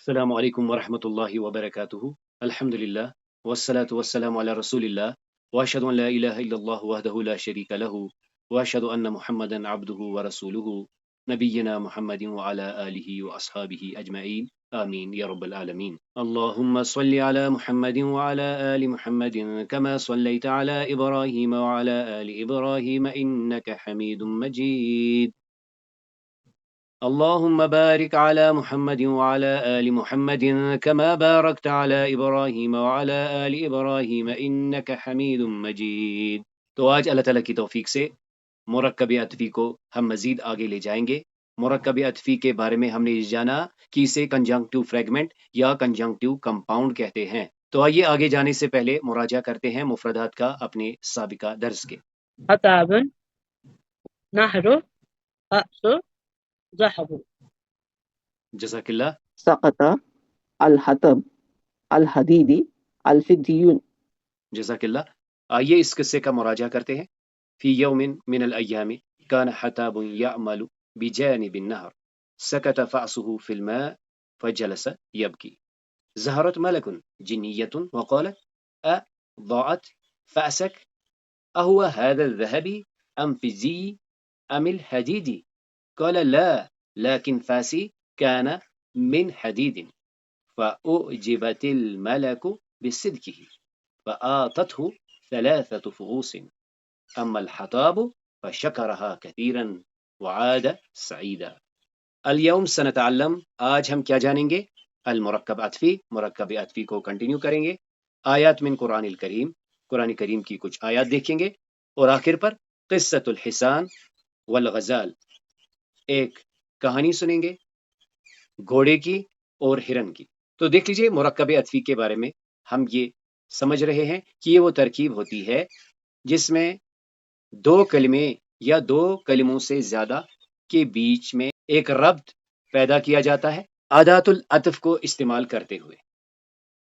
السلام علیکم ورحمۃ اللہ وبرکاتہ۔ الحمد للہ والصلاة والسلام علی رسول اللہ واشهد ان لا الہ الا اللہ وحدہ لا شریک لہ واشهد ان محمدا عبدہ ورسولہ نبینا محمد وعلی آلہ واصحابہ اجمعین آمین یا رب العالمین۔ اللہم صل علی محمد وعلی آل محمد كما صلیت علی ابراہیم وعلی آل ابراہیم انک حمید مجید۔ اللهم بارك على محمد وعلى آل محمد كما باركت على إبراهيم وعلى آل إبراهيم إنك حميد مجيد۔ تو آج اللہ تعالیٰ کی توفیق سے مرکب عطفی کو ہم مزید آگے لے جائیں گے۔ مرکب عطفی کے بارے میں ہم نے یہ جانا کہ اسے کنجنکٹیو فریگمنٹ یا کنجنکٹیو کمپاؤنڈ کہتے ہیں۔ تو آئیے آگے جانے سے پہلے مراجعہ کرتے ہیں مفردات کا اپنے سابقہ درس کے۔ عطاب، نحر، أأس، ذهب۔ جزاک اللہ۔ سقط الحطب الحديد الفديون۔ جزاک اللہ۔ آئیے اس قصے کا مراجعہ کرتے ہیں۔ فی یوم من الایام کان حتاب یعمل بجانب النهر سکت فأسه في الماء فجلس يبكي ظهرت ملك جنية وقالت ضاعت فأسك أهو هذا الذهب أم فزي أم الحديد قال لا لكن فاسي كان من حديد فأعجبت الملك بصدقه فآتته 3 فؤوس أما الحطاب فشكرها كثيرا وعاد سعيدا۔ اليوم سنتعلم، آج ہم کیا جانیں گے؟ المرکب عطفی، مرکب عطفی کو کنٹینیو کریں گے۔ آیات من قرآن الکریم، قرآن کریم کی کچھ آیات دیکھیں گے، اور آخر پر قصۃ الحسان والغزال، ایک کہانی سنیں گے گھوڑے کی اور ہرن کی۔ تو دیکھ لیجئے مرکب عطفی کے بارے میں ہم یہ سمجھ رہے ہیں کہ یہ وہ ترکیب ہوتی ہے جس میں 2 کلمے یا 2 کلموں سے زیادہ کے بیچ میں ایک ربط پیدا کیا جاتا ہے اداۃ العطف کو استعمال کرتے ہوئے۔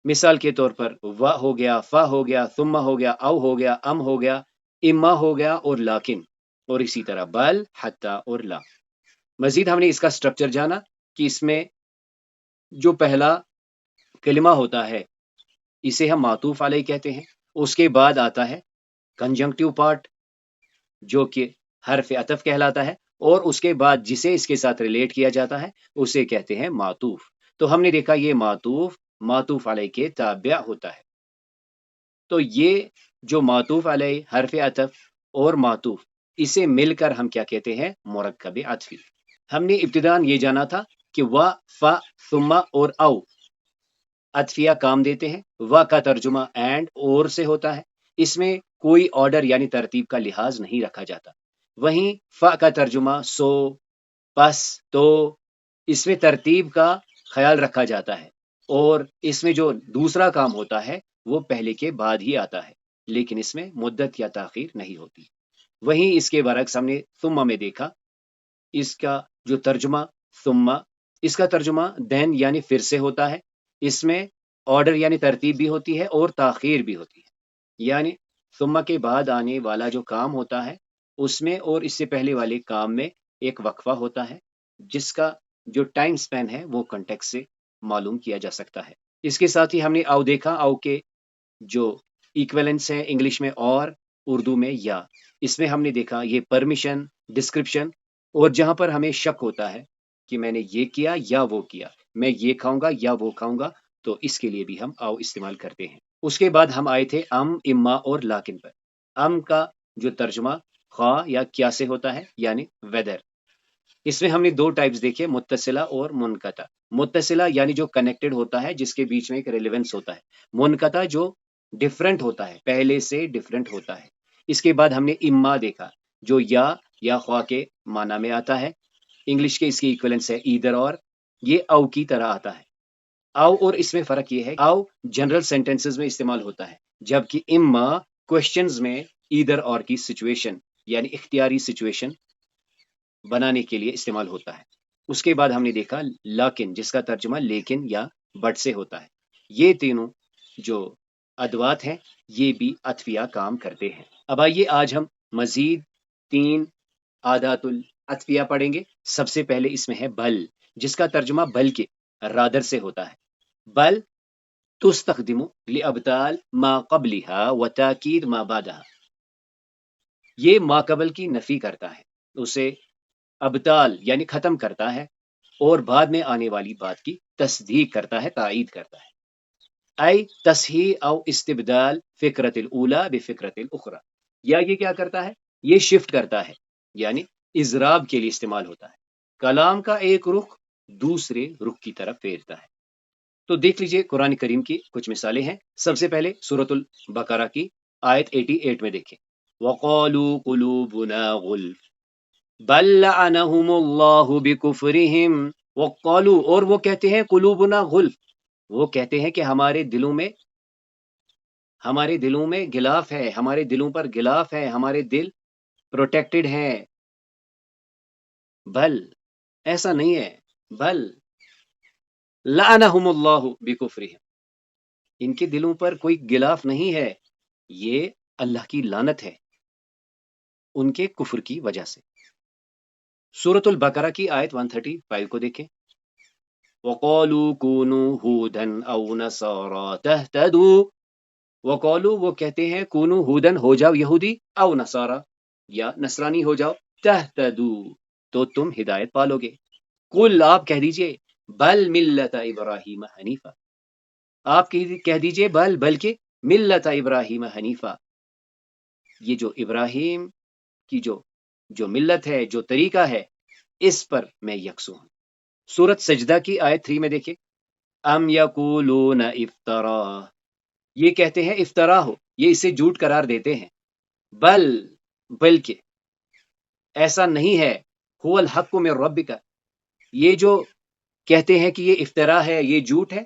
مثال کے طور پر وا ہو گیا، فا ہو گیا، ثم ہو گیا، او ہو گیا، ام ہو گیا، اما ہو گیا اور لیکن، اور اسی طرح بل، حتی اور لا۔ مزید ہم نے اس کا سٹرکچر جانا کہ اس میں جو پہلا کلمہ ہوتا ہے اسے ہم معطوف علیہ کہتے ہیں، اس کے بعد آتا ہے کنجنکٹیو پارٹ جو کہ حرف عطف کہلاتا ہے، اور اس کے بعد جسے اس کے ساتھ ریلیٹ کیا جاتا ہے اسے کہتے ہیں معطوف۔ تو ہم نے دیکھا یہ معطوف علیہ کے تابع ہوتا ہے۔ تو یہ جو معطوف علیہ، حرف عطف اور معطوف، اسے مل کر ہم کیا کہتے ہیں؟ مرکب عطفی۔ ہم نے ابتداً یہ جانا تھا کہ وا، فا، ثم اور او عطفیہ کام دیتے ہیں۔ وا کا ترجمہ اینڈ اور سے ہوتا ہے، اس میں کوئی آرڈر یعنی ترتیب کا لحاظ نہیں رکھا جاتا۔ وہیں فا کا ترجمہ سو، پس، تو، اس میں ترتیب کا خیال رکھا جاتا ہے، اور اس میں جو دوسرا کام ہوتا ہے وہ پہلے کے بعد ہی آتا ہے، لیکن اس میں مدت یا تاخیر نہیں ہوتی۔ وہیں اس کے برعکس ہم نے ثم میں دیکھا، اس کا جو ترجمہ ثم، اس کا ترجمہ دین یعنی پھر سے ہوتا ہے، اس میں آرڈر یعنی ترتیب بھی ہوتی ہے اور تاخیر بھی ہوتی ہے، یعنی ثم کے بعد آنے والا جو کام ہوتا ہے اس میں اور اس سے پہلے والے کام میں ایک وقفہ ہوتا ہے جس کا جو ٹائم سپین ہے وہ کنٹیکسٹ سے معلوم کیا جا سکتا ہے۔ اس کے ساتھ ہی ہم نے او دیکھا، او کے جو ایکویلنس ہیں انگلش میں اور، اردو میں یا۔ اس میں ہم نے دیکھا یہ پرمیشن، ڈسکرپشن، اور جہاں پر ہمیں شک ہوتا ہے کہ میں نے یہ کیا یا وہ کیا، میں یہ کھاؤں گا یا وہ کھاؤں گا، تو اس کے لیے بھی ہم او استعمال کرتے ہیں۔ اس کے بعد ہم آئے تھے ام، اما اور لاکن پر۔ ام کا جو ترجمہ خواہ یا کیا سے ہوتا ہے، یعنی ویدر۔ اس میں ہم نے 2 ٹائپس دیکھے، متصلہ اور منقطع۔ متصلہ یعنی جو کنیکٹڈ ہوتا ہے، جس کے بیچ میں ایک ریلیونس ہوتا ہے۔ منقطع جو ڈیفرنٹ ہوتا ہے، پہلے سے ڈیفرنٹ ہوتا ہے۔ اس کے بعد ہم نے اما دیکھا جو یا خواہ کے معنی میں آتا ہے، انگلش کے اس کی ایکویلنس ہے ایدر اور، یہ او کی طرح آتا ہے۔ او اور اس میں فرق یہ ہے، او جنرل سینٹنسز میں استعمال ہوتا ہے، جبکہ اما کوشچنز میں ایدر اور کی سچویشن یعنی اختیاری سچویشن بنانے کے لیے استعمال ہوتا ہے۔ اس کے بعد ہم نے دیکھا لیکن، جس کا ترجمہ لیکن یا بٹ سے ہوتا ہے۔ یہ تینوں جو ادوات ہیں یہ بھی عطفیہ کام کرتے ہیں۔ اب آئیے آج ہم مزید 3 عادات العطفیہ پڑھیں گے۔ سب سے پہلے اس میں ہے بل، جس کا ترجمہ بلکہ، رادر سے ہوتا ہے. بل تستخدم لابطال ما قبلها وتاکید ما بعدها. یہ ما قبل کی نفی کرتا ہے، اسے ابطال یعنی ختم کرتا ہے، اور بعد میں آنے والی بات کی تصدیق کرتا ہے، تائید کرتا ہے. ای تصحیح او استبدال فکرت الاولی بفکرت الاخری. یا یہ کیا کرتا ہے؟ یہ شفٹ کرتا ہے، یعنی اضراب کے لیے استعمال ہوتا ہے. کلام کا ایک رخ دوسرے رخ کی طرف پھیرتا ہے. تو دیکھ لیجئے قرآن کریم کی کچھ مثالیں ہیں. سب سے پہلے سورۃ البقرہ کی آیت 88 میں دیکھیں. وَقَالُوا قُلُوبُنَا غُلْفٌ بَل لَّعَنَهُمُ اللَّهُ بِكُفْرِهِمْ. وَقَالُوا، اور وہ کہتے ہیں قُلُوبُنَا غُلْف، وہ کہتے ہیں کہ ہمارے دلوں میں غلاف ہے، ہمارے دلوں پر غلاف ہے، ہمارے دل پروٹیکٹڈ ہیں. بل ایسا نہیں ہے، بل لعنہم اللہ بکفرہم، ان کے دلوں پر کوئی غلاف نہیں ہے، یہ اللہ کی لعنت ہے ان کے کفر کی وجہ سے. سورۃ البقرہ کی آیت 135 کو دیکھیں. وَقَالُوا كُونُوا هُودًا أَوْ نَصَارَىٰ تَهْتَدُوا. وَقَالُوا، وہ کہتے ہیں کونو ہودن، ہو جاؤ یہودی، او نصارا یا نصرانی ہو جاؤ، تہتدوا تو تم ہدایت پالو گے. قل، آپ کہہ دیجئے، بل ملت ابراہیم حنیفہ، آپ کہہ دیجئے بلکہ ملت ابراہیم حنیفہ، یہ جو ابراہیم کی جو ملت ہے، جو طریقہ ہے، اس پر میں یکسو ہوں. سورۃ سجدہ کی آیت 3 میں دیکھیں. ام یقولون افطرا، یہ کہتے ہیں افطرا ہو، یہ اسے جھوٹ قرار دیتے ہیں. بلکہ ایسا نہیں ہے، هو الحق من ربک، یہ جو کہتے ہیں کہ یہ افطرا ہے، یہ جھوٹ ہے،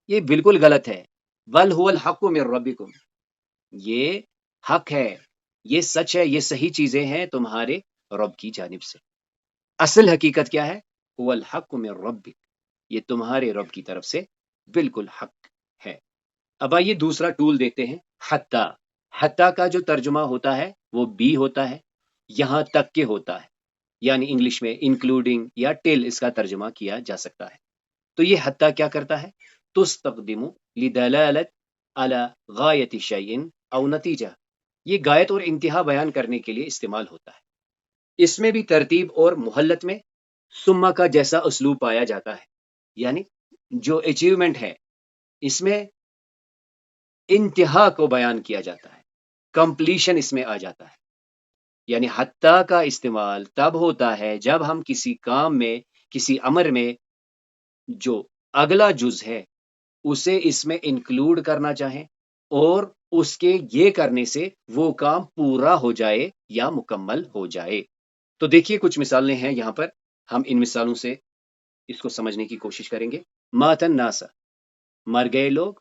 یہ بالکل غلط ہے. بل هو الحق من ربکم، یہ حق ہے، یہ سچ ہے، یہ صحیح چیزیں ہیں تمہارے رب کی جانب سے. اصل حقیقت کیا ہے؟ هو الحق من ربک، یہ تمہارے رب کی طرف سے بالکل حق ہے. اب آئیے دوسرا ٹول دیکھتے ہیں، حتی. حتی کا جو ترجمہ ہوتا ہے وہ بھی ہوتا ہے، یہاں تک کہ ہوتا ہے، یعنی انگلش میں انکلوڈنگ یا ٹل اس کا ترجمہ کیا جا سکتا ہے. تو یہ حتی کیا کرتا ہے؟ تستخدم لدلالت علی غایت شیء او نتیجہ، یہ غایت اور انتہا بیان کرنے کے لیے استعمال ہوتا ہے. اس میں بھی ترتیب اور محلت میں ثم کا جیسا اسلوب پایا جاتا ہے، یعنی جو اچیومنٹ ہے اس میں انتہا کو بیان کیا جاتا ہے، کمپلیشن اس میں آ جاتا ہے. یعنی حتی کا استعمال تب ہوتا ہے جب ہم کسی کام میں، کسی امر میں جو اگلا جز ہے اسے اس میں انکلوڈ کرنا چاہیں اور اس کے یہ کرنے سے وہ کام پورا ہو جائے یا مکمل ہو جائے. تو دیکھیے کچھ مثالیں ہیں یہاں پر، ہم ان مثالوں سے اس کو سمجھنے کی کوشش کریں گے. مات الناس، مر گئے لوگ،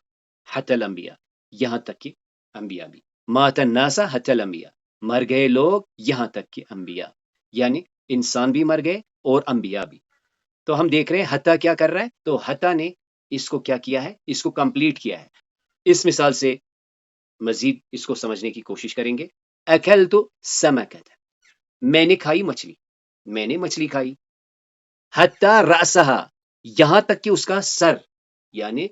حتی الانبیاء، یہاں تک کہ انبیاء بھی. مات الناس حتی الانبیاء، مر گئے لوگ یہاں تک کہ انبیاء، یعنی انسان بھی مر گئے اور انبیاء بھی. تو ہم دیکھ رہے ہیں حتی کیا کر رہا ہے، تو حتی نے اس کو کیا کیا ہے، اس کو کمپلیٹ کیا ہے. اس مثال سے مزید اس کو سمجھنے کی کوشش کریں گے. اکلت سمکۃ، میں نے کھائی مچھلی، میں نے مچھلی کھائی. حتی رأسہا، یہاں تک کہ اس کا سر، یعنی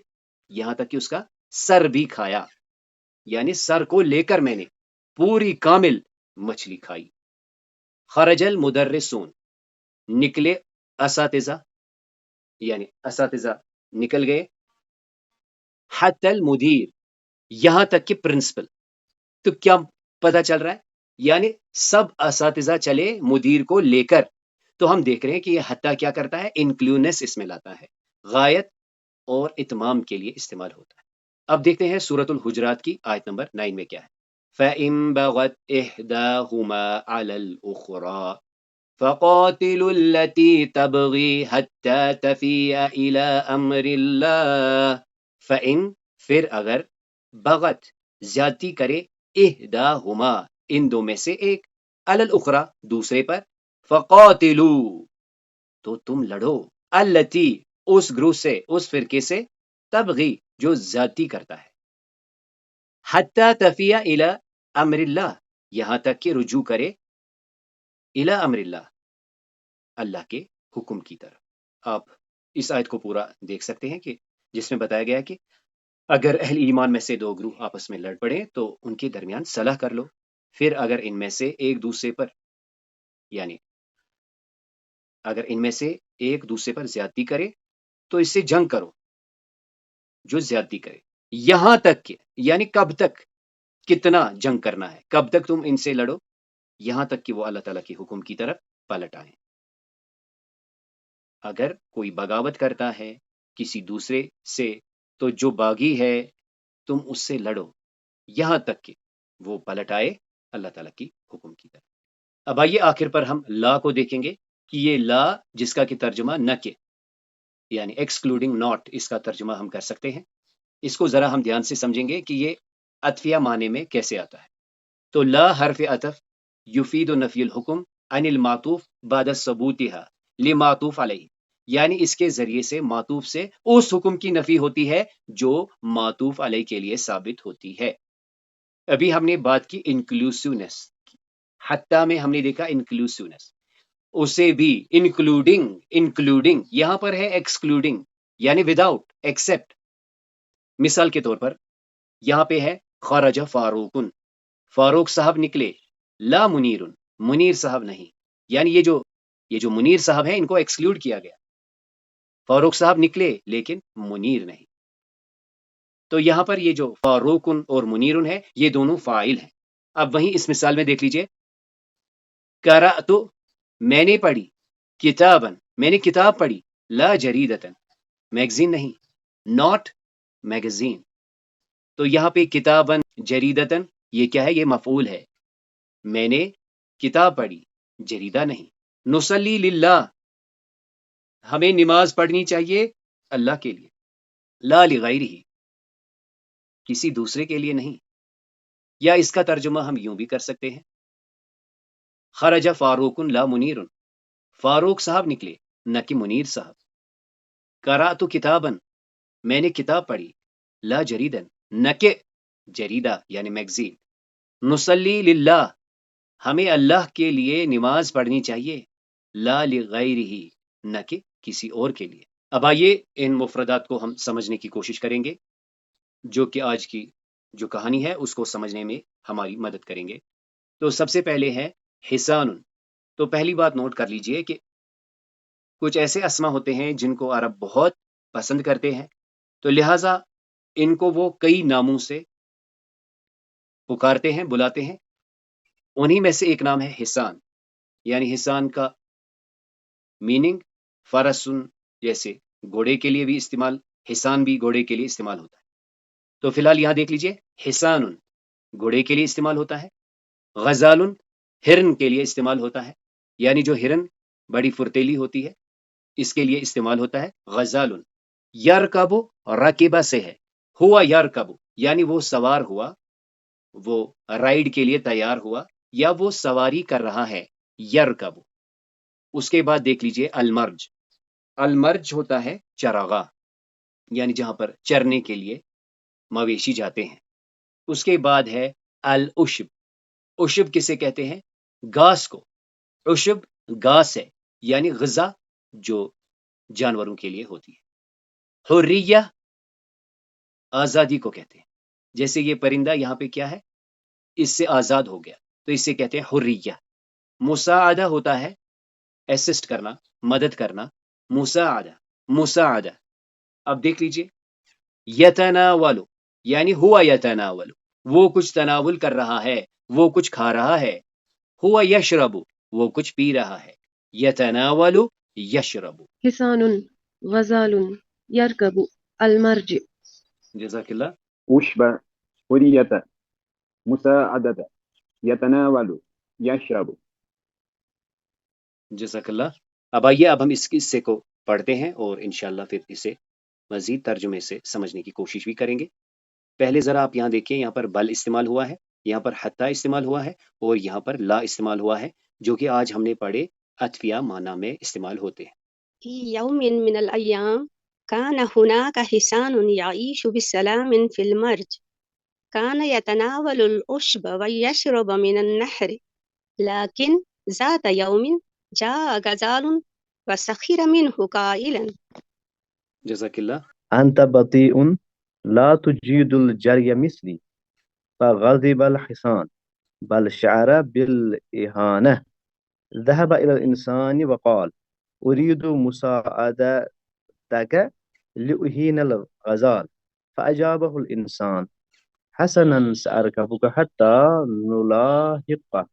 یہاں تک کہ اس کا سر بھی کھایا، یعنی سر کو لے کر میں نے پوری کامل مچھلی کھائی. خرج المدرسون، نکلے اساتذہ، یعنی اساتذہ نکل گئے. حتی المدیر، یہاں تک کہ پرنسپل. تو کیا پتہ چل رہا ہے؟ یعنی سب اساتذہ چلے مدیر کو لے کر. تو ہم دیکھ رہے ہیں کہ یہ حتی کیا کرتا ہے، انکلوڈنس اس میں لاتا ہے، غایت اور اتمام کے لیے استعمال ہوتا ہے. اب دیکھتے ہیں سورۃ الحجرات کی آیت نمبر 9 میں کیا ہے. فَإِن بَغَتْ إِحْدَاهُمَا عَلَى الْأُخْرَى فَقَاتِلُوا الَّتِي تَبْغِي حَتَّى تَفِيءَ إِلَى أَمْرِ اللَّهِ. فَإِن، پھر اگر، بغت، زیادتی کرے، احداہما، ان دو میں سے ایک، علی الاخری، دوسرے پر، فقاتلوا، تو تم لڑو، التی، اس گروہ سے، اس فرقے سے، تبغی، جو زیادتی کرتا ہے، حتی تفیء الی امر اللہ، یہاں تک کہ رجوع کرے، الی امر اللہ، اللہ کے حکم کی طرف. آپ اس آیت کو پورا دیکھ سکتے ہیں کہ جس میں بتایا گیا کہ اگر اہل ایمان میں سے دو گروہ آپس میں لڑ پڑے تو ان کے درمیان صلح کر لو، پھر اگر ان میں سے ایک دوسرے پر یعنی اگر ان میں سے ایک دوسرے پر زیادتی کرے تو اس سے جنگ کرو جو زیادتی کرے، یہاں تک کہ یعنی کب تک، کتنا جنگ کرنا ہے، کب تک تم ان سے لڑو، یہاں تک کہ وہ اللہ تعالیٰ کے حکم کی طرف پلٹ آئیں۔ اگر کوئی بغاوت کرتا ہے کسی دوسرے سے تو جو باغی ہے تم اس سے لڑو یہاں تک کہ وہ پلٹ آئے اللہ تعالیٰ کی حکم کی طرف۔ اب آئیے آخر پر ہم لا کو دیکھیں گے کہ یہ لا جس کا کہ ترجمہ نہ کہ یعنی ایکسکلوڈنگ ناٹ اس کا ترجمہ ہم کر سکتے ہیں، اس کو ذرا ہم دھیان سے سمجھیں گے کہ یہ عطفیہ معنی میں کیسے آتا ہے۔ تو لا حرف عطف یفید نفی الحکم عن المعطوف بعد ثبوتها لمعطوف علیہ، یعنی اس کے ذریعے سے معطوف سے اس حکم کی نفی ہوتی ہے جو معطوف علیہ کے لیے ثابت ہوتی ہے۔ ابھی ہم نے بات کی انکلوسیونیس، حتیٰ میں ہم نے دیکھا انکلوسیونیس، اسے بھی انکلوڈنگ یہاں پر ہے ایکسکلوڈنگ یعنی وداؤٹ ایکسپٹ۔ مثال کے طور پر یہاں پہ ہے خرج فاروقن، فاروق صاحب نکلے، لا منیر، منیر صاحب نہیں، یعنی یہ جو منیر صاحب ہیں ان کو ایکسکلوڈ کیا گیا، فاروق صاحب نکلے لیکن منیر نہیں۔ تو یہاں پر یہ جو فاروقن اور منیرن ہے یہ دونوں فاعل ہیں۔ اب وہیں اس مثال میں دیکھ لیجئے، قرأت میں نے پڑھی، کتابن میں نے کتاب پڑھی، لا جریدتن میگزین نہیں، ناٹ میگزین۔ تو یہاں پہ کتابن جریدتن یہ کیا ہے؟ یہ مفعول ہے، میں نے کتاب پڑھی، جریدہ نہیں۔ نصلی للہ ہمیں نماز پڑھنی چاہیے اللہ کے لیے، لا لغیرہ کسی دوسرے کے لیے نہیں۔ یا اس کا ترجمہ ہم یوں بھی کر سکتے ہیں، خرج فاروق لا منیر، فاروق صاحب نکلے نہ کہ منیر صاحب۔ قرأت کتابن میں نے کتاب پڑھی، لا جریدن نہ کہ جریدہ یعنی میگزین۔ نصلی للہ ہمیں اللہ کے لیے نماز پڑھنی چاہیے، لا لغیرہ نہ کہ کسی اور کے لیے۔ اب آئیے ان مفردات کو ہم سمجھنے کی کوشش کریں گے جو کہ آج کی جو کہانی ہے اس کو سمجھنے میں ہماری مدد کریں گے۔ تو سب سے پہلے ہے حسان۔ تو پہلی بات نوٹ کر لیجئے کہ کچھ ایسے اسما ہوتے ہیں جن کو عرب بہت پسند کرتے ہیں، تو لہٰذا ان کو وہ کئی ناموں سے پکارتے ہیں، بلاتے ہیں۔ انہی میں سے ایک نام ہے حسان، یعنی حسان کا میننگ فرسن جیسے گھوڑے کے لیے بھی استعمال، حسان بھی گھوڑے کے لیے استعمال ہوتا ہے۔ تو فی الحال یہاں دیکھ لیجئے، حسان گھوڑے کے لیے استعمال ہوتا ہے، غزال ہرن کے لیے استعمال ہوتا ہے، یعنی جو ہرن بڑی فرتیلی ہوتی ہے اس کے لیے استعمال ہوتا ہے غزال۔ یرکب رکبہ سے ہے، ہوا یرکب یعنی وہ سوار ہوا، وہ رائڈ کے لیے تیار ہوا یا وہ سواری کر رہا ہے، یرکب۔ اس کے بعد دیکھ لیجئے المرج، المرج ہوتا ہے چراغاہ، یعنی جہاں پر چرنے کے لیے مویشی جاتے ہیں۔ اس کے بعد ہے العشب، عشب کسے کہتے ہیں؟ گھاس کو، عشب گھاس ہے یعنی غذا جو جانوروں کے لیے ہوتی ہے۔ حریہ آزادی کو کہتے ہیں، جیسے یہ پرندہ یہاں پہ کیا ہے؟ اس سے آزاد ہو گیا تو اس سے کہتے ہیں حریہ۔ مساعدہ ہوتا ہے اسسٹ کرنا، مدد کرنا، مساعدہ۔ اب دیکھ لیجئے یتناول یعنی ہوا یتناول وہ کچھ تناول کر رہا ہے، وہ کچھ کھا رہا ہے۔ ہوا یشرب وہ کچھ پی رہا ہے، یتناول یشرب۔ حسان غزال يركب المرج جزاک اللہ۔ عشب حریت مساعدت یتناول یشرب۔ جزاک اللہ۔ اب آئیے اب ہم اس قصے کو پڑھتے ہیں اور انشاءاللہ پھر اسے مزید ترجمے سے سمجھنے کی کوشش بھی کریں گے۔ پہلے ذرا آپ یہاں دیکھیں، یہاں پر بل استعمال ہوا ہے، یہاں پر حتی استعمال ہوا ہے اور یہاں پر لا استعمال ہوا ہے، جو کہ آج ہم نے پڑھے عطفیہ معنی میں استعمال ہوتے ہیں۔ في يوم من الأيام كان هناك حصان يعيش بسلام في المرج، كان يتناول العشب ويشرب من النهر، لكن ذات يوم جاء غزال وسخر منه قائلا جزاک اللہ. أنت بطيء لا تجيد الجري مثلي فغضب الحصان بل شعر بالإهانة ذهب إلى الإنسان وقال أريد مساعدتك لأهين الغزال فأجابه الإنسان حسنا سأركبك حتى نلاحقه.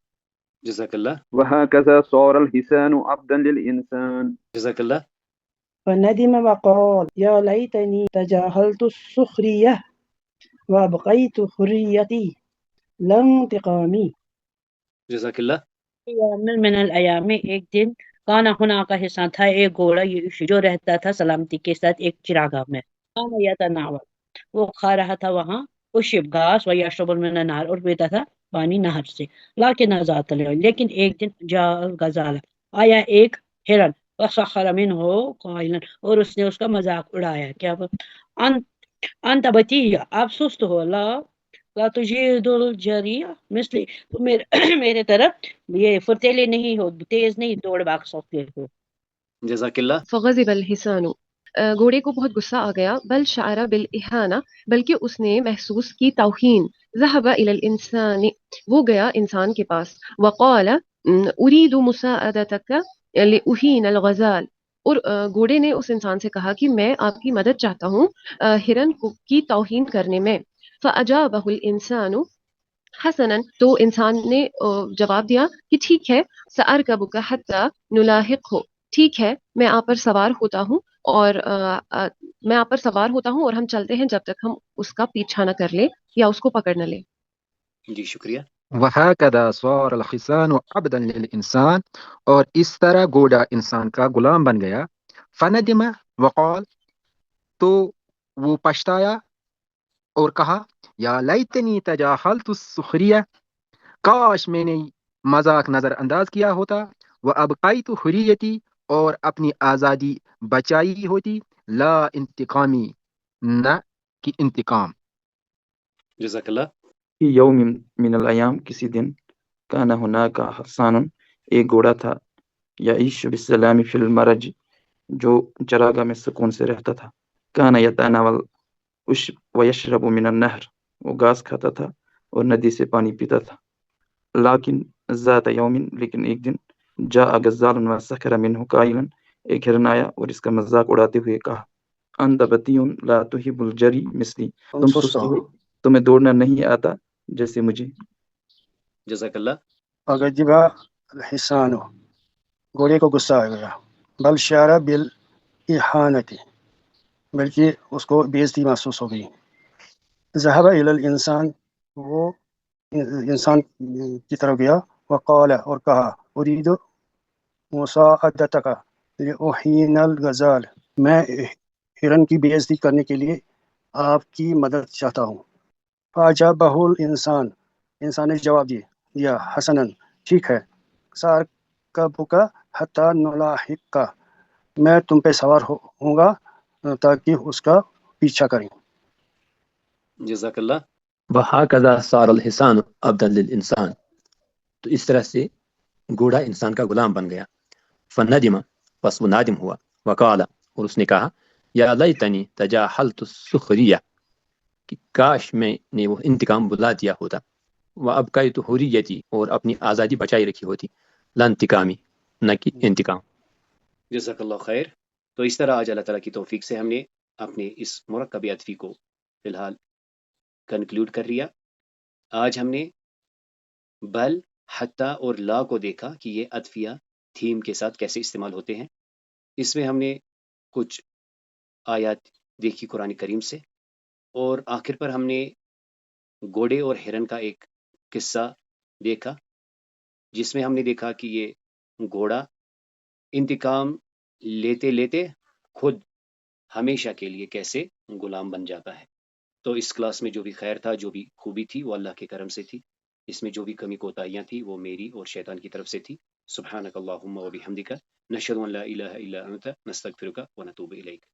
جزاک اللہ. وهكذا صار الحسان عبدا للإنسان. جزاک اللہ. فندم وقال يا ليتني تجاهلت السخرية وأبقيت حريتي لا انتقامي. جزاک اللہ. یوم من الایام میں ایک دن کانا ہونا کا حصہ تھا ایک گھوڑا جو رہتا تھا سلامتی کے ساتھ ایک چراگاہ میں. کانا یتناول وہ کھا رہا تھا وہاں اشب گھاس و یشرب من النہر اور پیتا تھا پانی نہر سے. لیکن ایک دن جا غزال آیا ایک ہرن وسخر منہ قائلا اور اس نے اس کا مذاق اڑایا. کیا انت بطیع آپ سست ہو لا تجید الجری مثلی میرے طرف یہ فرتیلے نہیں ہو تیز نہیں دوڑ بھاگ سکتے ہو. جزاک اللہ. فغضب الحسان گھوڑے کو بہت غصہ آ گیا. بل شعر بالإهانة بلکہ اس نے محسوس کی توہین. ذهب إلى الإنسان وہ گیا انسان کے پاس. وقال أريد مساعدتك لأهين الغزال اور گھوڑے نے اس انسان سے کہا کہ میں آپ کی مدد چاہتا ہوں ہرن کی توہین کرنے میں. فأجابه الإنسان حسنا تو انسان نے جواب دیا کہ ٹھیک ہے. سأركبك حتى نلاحقه ٹھیک ہے میں آپ پر سوار ہوتا ہوں اور ہم چلتے ہیں جب تک ہم اس کا پیچھا نہ کر لیں یا اس کو پکڑ نہ لیں. جی شکریہ. وهكذا صار الحصان عبدا للإنسان اور اس طرح گھوڑا انسان کا غلام بن گیا. فندم وقال تو وہ پچھتایا اور کہا یا لیتنی تجاہلت السخریہ کاش میں نے مذاق نظر انداز کیا ہوتا. وابقیت حریتی اور اپنی آزادی بچائی ہوتی. لا انتقامی نہ کہ انتقام. جزاک اللہ. فی یوم من الایام کسی دن کان ہناک حصان ایک گھوڑا تھا یعیش بالسلام فی المرج جو چراگاہ میں سکون سے رہتا تھا. کان یتناول ویشرب من النہر وہ گھاس کھاتا تھا اور ندی سے پانی پیتا تھا. لیکن ذات یوم لیکن ایک دن جاء غزال وسخر منہ قائلا ایک ہرن آیا اور اس کا مذاق اڑاتے ہوئے کہا انت بطیع لا تحب الجری مثلی تم سست ہو تمہیں دوڑنا نہیں آتا جیسے مجھے. جزاک اللہ. فغضب الحصان گھوڑے کو غصہ آ گیا. بل شعر بالإهانة بلکہ اس کو بے عزتی محسوس ہو گئی. ذهب إلى الإنسان وہ انسان کی طرف گیا. وقال اور کہا أريد مساعدتك لأحين الغزال میں ہرن کی بے عزتی کرنے کے لیے آپ کی مدد چاہتا ہوں. فأجابه الإنسان انسان نے جواب دیا حسنا ٹھیک ہے. سأركبك حتى نلاحقك میں تم پہ سوار ہوں گا تاکہ اس کا پیچھا کریں. جزاک اللہ. وهكذا صار الحصان عبدا للإنسان تو اس طرح سے گھوڑا انسان کا غلام بن گیا. فندم پس وہ نادم ہوا. وقال اور اس نے کہا یا لیتنی تجاہلت السخریہ کہ کاش میں نے وہ انتقام بلا دیا ہوتا. وابقیت حریتی اور اپنی آزادی بچائی رکھی ہوتی. لا انتقامی نہ کہ انتقام. جزاک اللہ خیر. تو اس طرح آج اللہ تعالیٰ کی توفیق سے ہم نے اپنے اس مرکب عطفی کو فی الحال کنکلوڈ کر لیا. آج ہم نے بل حتی اور لا کو دیکھا کہ یہ عطفیہ تھیم کے ساتھ کیسے استعمال ہوتے ہیں. اس میں ہم نے کچھ آیات دیکھی قرآن کریم سے اور آخر پر ہم نے گھوڑے اور ہرن کا ایک قصہ دیکھا جس میں ہم نے دیکھا کہ یہ گھوڑا انتقام لیتے لیتے خود ہمیشہ کے لیے کیسے غلام بن جاتا ہے. تو اس کلاس میں جو بھی خیر تھا جو بھی خوبی تھی وہ اللہ کے کرم سے تھی. اس میں جو بھی کمی کوتاہیاں تھی وہ میری اور شیطان کی طرف سے تھی. سبحانک اللہم و بحمدک نشہد ان لا الہ الا انت نستغفرک و نتوب الیک.